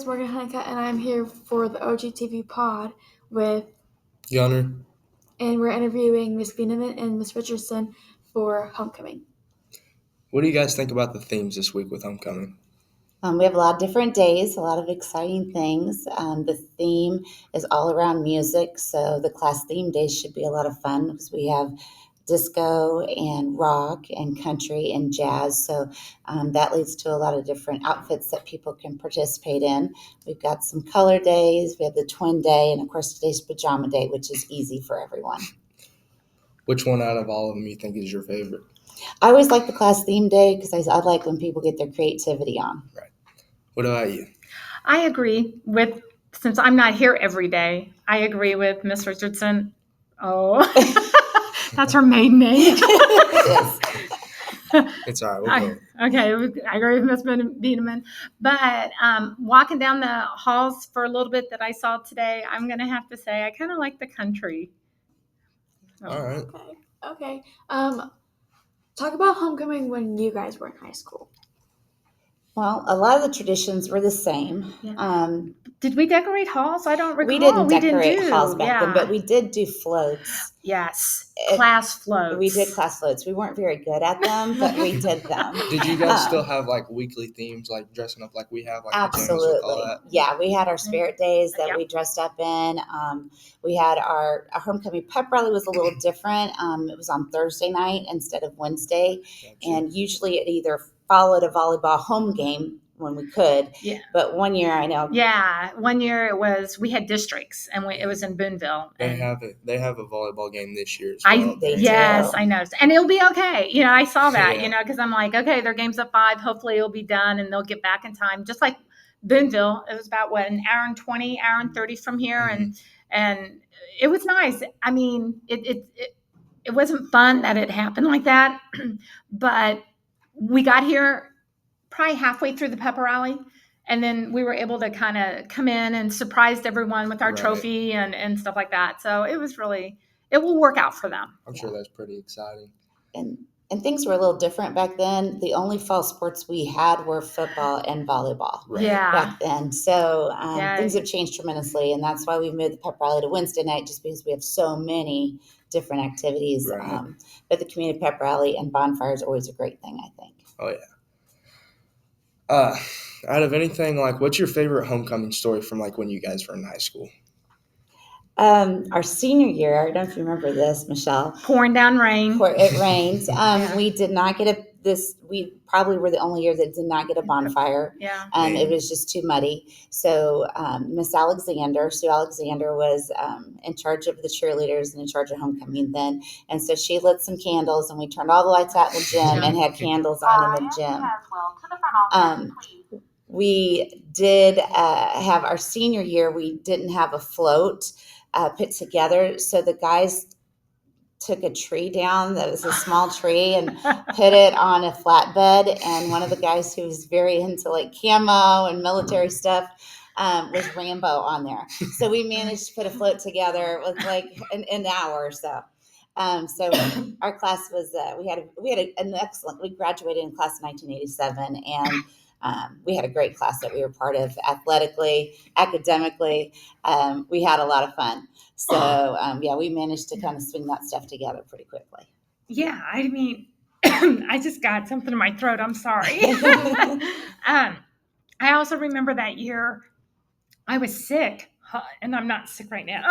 is Morgan Honeycutt, and I'm here for the OGTV pod with Gunnar. And we're interviewing Miss Bueneman and Miss Richardson for Homecoming. What do you guys think about the themes this week with Homecoming? We have a lot of different days, a lot of exciting things. The theme is all around music, so the class theme days should be a lot of fun because we have disco and rock and country and jazz. So that leads to a lot of different outfits that people can participate in. We've got some color days, we have the twin day, and of course today's pajama day, which is easy for everyone. Which one out of all of them you think is your favorite? I always like the class theme day because I like when people get their creativity on. Right. What about you? I agree with, since I'm not here every day, I agree with Miss Richardson. Oh, that's her maiden name. Yes. It's all right. We'll go. Okay, I agree with Miss Bueneman. But walking down the halls for a little bit that I saw today, I'm going to have to say I kind of like the country. All right. Okay. Talk about Homecoming when you guys were in high school. Well, a lot of the traditions were the same. Yeah. Did we decorate halls? I don't recall. We didn't decorate halls back then, but we did do floats. Yes, class floats. We did class floats. We weren't very good at them, but we did them. Did you guys still have like weekly themes, like dressing up like we have? Like absolutely. With all that? Yeah, we had our spirit days that we dressed up in. We had our homecoming pep rally was a little different. It was on Thursday night instead of Wednesday. Gotcha. And usually it either followed a volleyball home game when we could. Yeah. But one year I know. Yeah. 1 year we had districts and it was in Boonville. They have a volleyball game this year as well. I noticed. And it'll be okay. I saw that, because I'm like, okay, their game's at 5. Hopefully it'll be done and they'll get back in time. Just like Boonville, it was about an hour and 20, hour and 30 from here. Mm-hmm. And it was nice. I mean, it wasn't fun that it happened like that, but we got here probably halfway through the pep rally, and then we were able to kind of come in and surprised everyone with our trophy and stuff like that. So it will work out for them. I'm sure that's pretty exciting. And things were a little different back then. The only fall sports we had were football and volleyball back then. So things have changed tremendously, and that's why we moved the pep rally to Wednesday night, just because we have so many different activities. Right. But the community pep rally and bonfire is always a great thing, I think. Oh, yeah. Out of anything, like, what's your favorite homecoming story from, like, when you guys were in high school? Our senior year, I don't know if you remember this, Michele. Pouring down rain. It rained. We did not get we probably were the only year that did not get a bonfire. Yeah. It was just too muddy. So Miss Sue Alexander was in charge of the cheerleaders and in charge of homecoming then. And so she lit some candles, and we turned all the lights out in the gym and had candles on in the gym. We did have our senior year, we didn't have a float put together. So the guys took a tree down that was a small tree and put it on a flatbed. And one of the guys who was very into like camo and military stuff was Rambo on there. So we managed to put a float together with like an hour or so. So our class was we had an excellent. We graduated in class of 1987, and we had a great class that we were part of athletically, academically. We had a lot of fun. So, we managed to kind of swing that stuff together pretty quickly. Yeah, I mean, I just got something in my throat. I'm sorry. I also remember that year I was sick, and I'm not sick right now.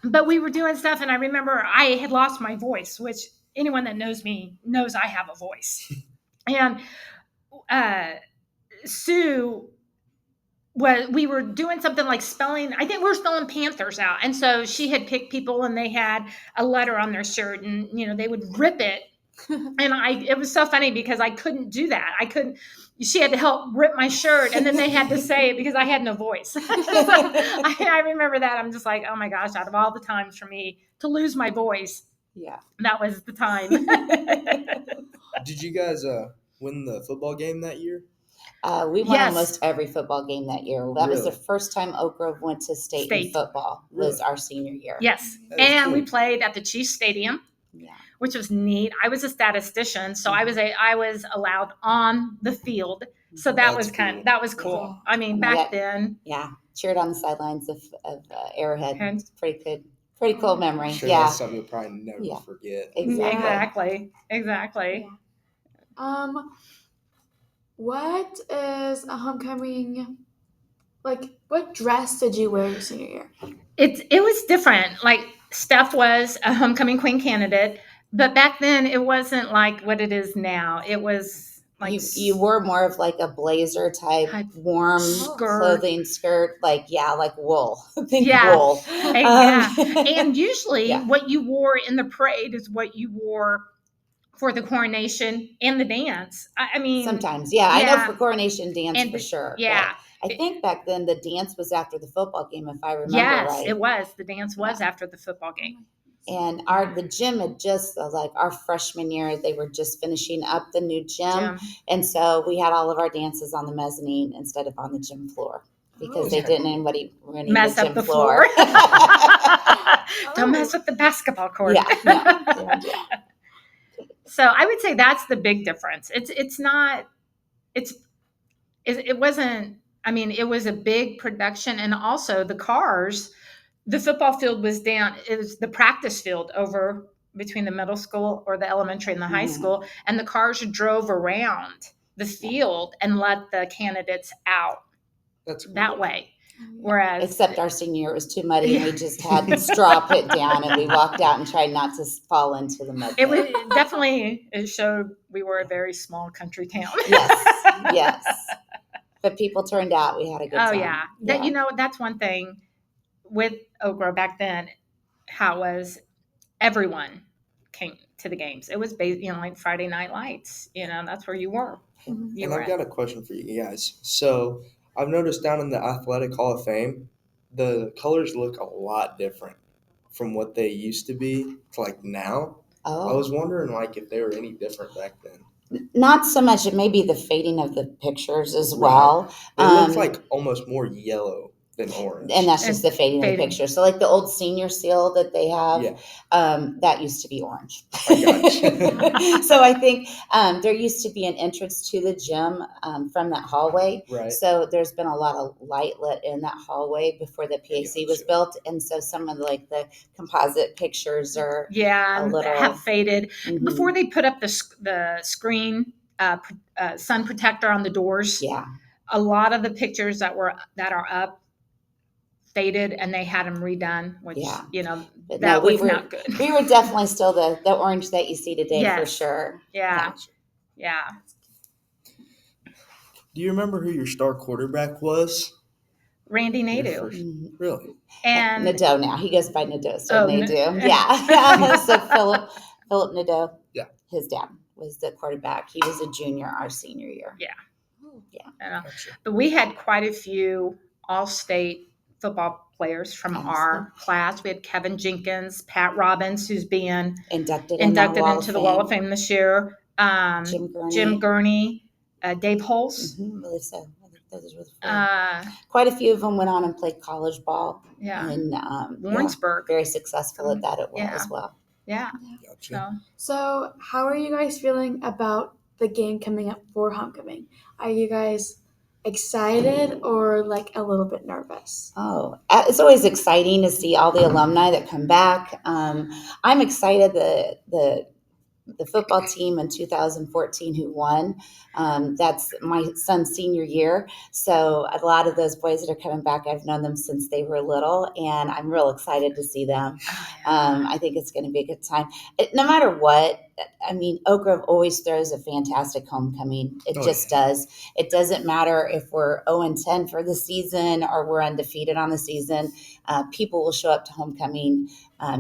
But we were doing stuff, and I remember I had lost my voice, which anyone that knows me knows I have a voice. And Sue, we were doing something like spelling. I think we were spelling Panthers out, and so she had picked people, and they had a letter on their shirt, and they would rip it. And it was so funny because I couldn't do that. She had to help rip my shirt, and then they had to say it because I had no voice. So I remember that. I'm just like, oh my gosh! Out of all the times for me to lose my voice, that was the time. Did you guys win the football game that year? We won almost every football game that year. That was the first time Oak Grove went to state in football. Was our senior year. Yes, and we played at the Chiefs Stadium, which was neat. I was a statistician, so I was allowed on the field So that That's was cool. that was cool. Yeah. I mean, And back we then, Yeah, cheered on the sidelines of Arrowhead. Okay. It's pretty good, pretty cool memory. I'm sure Yeah, that's something you'll probably never Yeah. forget. exactly. exactly. Yeah. What is a homecoming like? What dress did you wear your senior year? It was different. Like Steph was a homecoming queen candidate, but back then it wasn't like what it is now. It was like You wore more of like a blazer type, Type warm skirt. clothing skirt, like wool. Think Yeah. wool. Yeah. And usually Yeah. what you wore in the parade is what you wore for the coronation and the dance. I mean, Sometimes, I know yeah. for coronation dance And for sure. but yeah. I think back then the dance was after the football game, if I remember Yes, right. it was. The dance was after the football game. And the gym had just like our freshman year, they were just finishing up the new gym, and so we had all of our dances on the mezzanine instead of on the gym floor because they didn't anybody ruining Mess the up gym the floor. Don't mess with the basketball court. Yeah. So I would say that's the big difference. It wasn't. I mean, it was a big production, and also the cars. The football field was down. It was the practice field over between the middle school or the elementary and the high school, and the cars drove around the field and let the candidates out. That's cool. That way. Whereas, except our senior year, it was too muddy, and we just had straw put down, and we walked out and tried not to fall into the mud. It was definitely, it showed we were a very small country town. Yes. But people turned out. We had a good time. Oh yeah. That's one thing with Oak Grove back then. How it was everyone came to the games. It was like Friday Night Lights. That's where you were. And I've got a question for you guys. So I've noticed down in the Athletic Hall of Fame, the colors look a lot different from what they used to be to like now. I was wondering like if they were any different back then. Not so much. It may be the fading of the pictures as well. They look like almost more yellow than orange. And that's just the fading of the picture. So like the old senior seal that they have, that used to be orange. I gotcha. So I think there used to be an entrance to the gym from that hallway. Right. So there's been a lot of light lit in that hallway before the PAC was built. And so some of the composite pictures are a little have faded. Mhm. Before they put up the screen sun protector on the doors. Yeah. A lot of the pictures that are up faded, and they had them redone, which that was not good. We were definitely still the orange that you see today for sure. Yeah. Do you remember who your star quarterback was? Randy Nadeau. Really? And Nadeau now. He goes by Nadeau, so Nadeau. Yeah. So Philip Nadeau. Yeah. His dad was the quarterback. He was a junior our senior year. Yeah. Gotcha. But we had quite a few all-state football players from our class. We had Kevin Jenkins, Pat Robbins, who's being inducted into the Wall of Fame this year. Jim Gurney, Dave Holtz. I believe so. I think those were quite a few of them went on and played college ball. Yeah. In Warrensburg. Very successful at that as well. Yeah. Gotcha. So how are you guys feeling about the game coming up for homecoming? Are you guys excited or like a little bit nervous? Oh, it's always exciting to see all the alumni that come back. I'm excited the football team in 2014 who won. That's my son's senior year. So a lot of those boys that are coming back, I've known them since they were little, and I'm real excited to see them. I think it's going to be a good time. No matter what, I mean, Oak Grove always throws a fantastic homecoming. It does. It doesn't matter if we're 0-10 for the season or we're undefeated on the season. People will show up to homecoming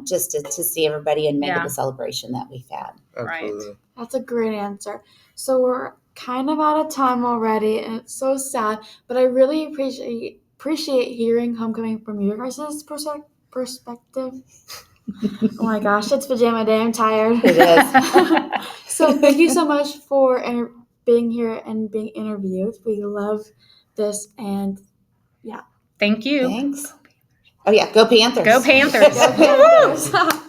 just to see everybody and make it the celebration that we've had. Absolutely. Right. That's a great answer. So we're kind of out of time already, and it's so sad, but I really appreciate hearing homecoming from your guys' perspective. Oh my gosh, it's pajama day. I'm tired. It is. So thank you so much for being here and being interviewed. We love this, and Thank you. Thanks. Oh yeah, go Panthers. Go Panthers. go Panthers.